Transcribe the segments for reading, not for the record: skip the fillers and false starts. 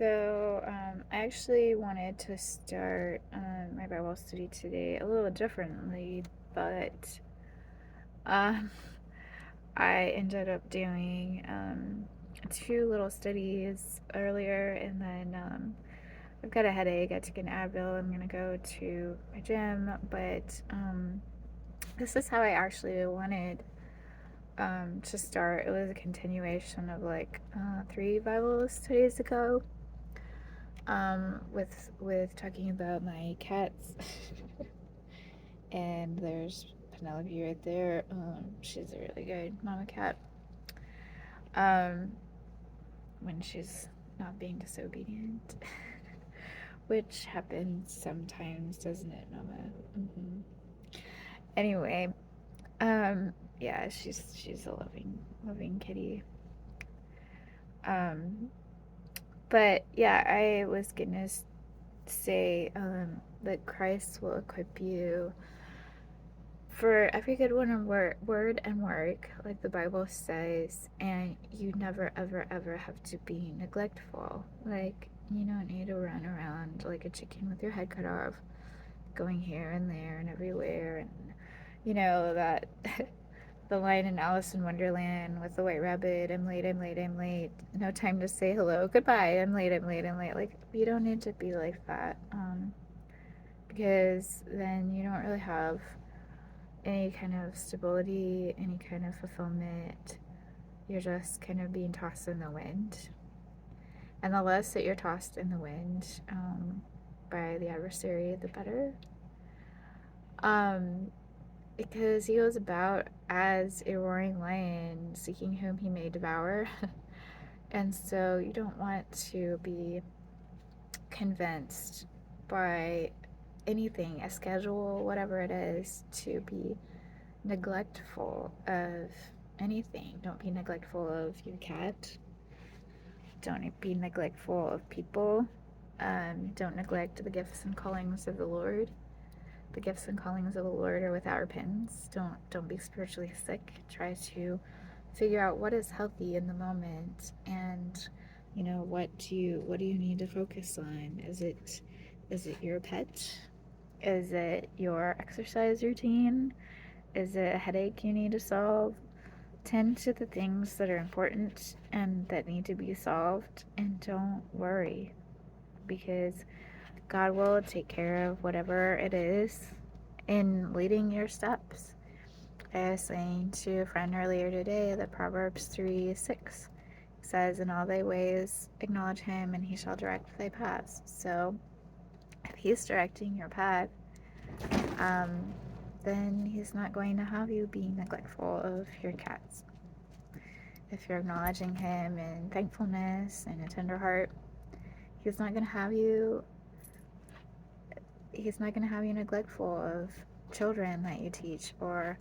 I actually wanted to start my Bible study today a little differently, but um, I ended up doing two little studies earlier, and then I've got a headache. I took an Advil. I'm gonna go to my gym, but this is how I actually wanted to start. It was a continuation of like three Bible studies ago. With talking about my cats, and there's Penelope right there. She's a really good mama cat. Um, when she's not being disobedient, which happens sometimes, doesn't it, Mama? Mm-hmm. Anyway, yeah, she's a loving kitty. Um, but yeah, I was gonna say that Christ will equip you for every good word and work, like the Bible says, and you never, ever, ever have to be neglectful. Like, you don't need to run around like a chicken with your head cut off, going here and there and everywhere. And, that the line in Alice in Wonderland with the white rabbit, I'm late, I'm late, I'm late. No time to say hello, goodbye, I'm late, I'm late, I'm late. Like, you don't need to be like that, because then you don't really have any kind of stability, any kind of fulfillment. You're just kind of being tossed in the wind. And the less that you're tossed in the wind by the adversary, the better. Because he goes about as a roaring lion, seeking whom he may devour. And so you don't want to be convinced by anything, a schedule, whatever it is, to be neglectful of anything. Don't be neglectful of your cat. Don't be neglectful of people. Don't neglect the gifts and callings of the Lord. The gifts and callings of the Lord are without repentance. Don't be spiritually sick. Try to figure out what is healthy in the moment, and what do you need to focus on? Is it your pet? Is it your exercise routine? Is it a headache you need to solve? Tend to the things that are important and that need to be solved, and don't worry, because God will take care of whatever it is in leading your steps. I was saying to a friend earlier today that Proverbs 3:6 says, "In all thy ways acknowledge him, and he shall direct thy paths." So if he's directing your path, then he's not going to have you being neglectful of your cats. If you're acknowledging him in thankfulness and a tender heart, he's not going to have you neglectful of children that you teach or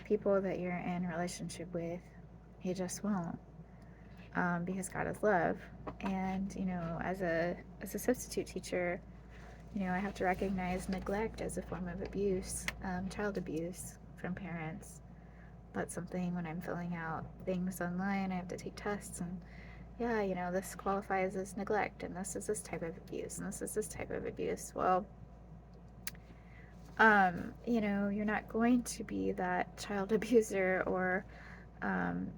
people that you're in a relationship with. He just won't, because God is love. And as a substitute teacher, I have to recognize neglect as a form of abuse, child abuse from parents. That's something when I'm filling out things online, I have to take tests, and yeah, this qualifies as neglect, and this is this type of abuse, and this is this type of abuse. Well, you're not going to be that child abuser or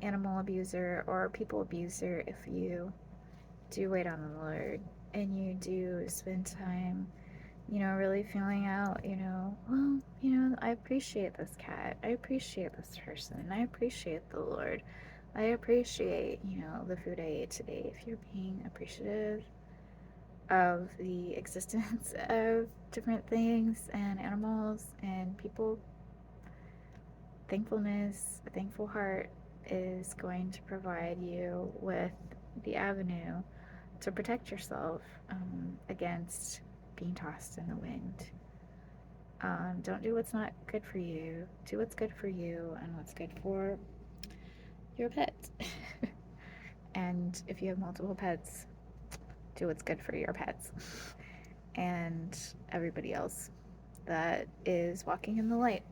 animal abuser or people abuser if you do wait on the Lord and you do spend time, really feeling out, well, I appreciate this cat. I appreciate this person. I appreciate the Lord. I appreciate, the food I ate today. If you're being appreciative of the existence of different things and animals and people, thankfulness, a thankful heart is going to provide you with the avenue to protect yourself against being tossed in the wind. Don't do what's not good for you. Do what's good for you and what's good for your pet. And if you have multiple pets, do what's good for your pets and everybody else that is walking in the light.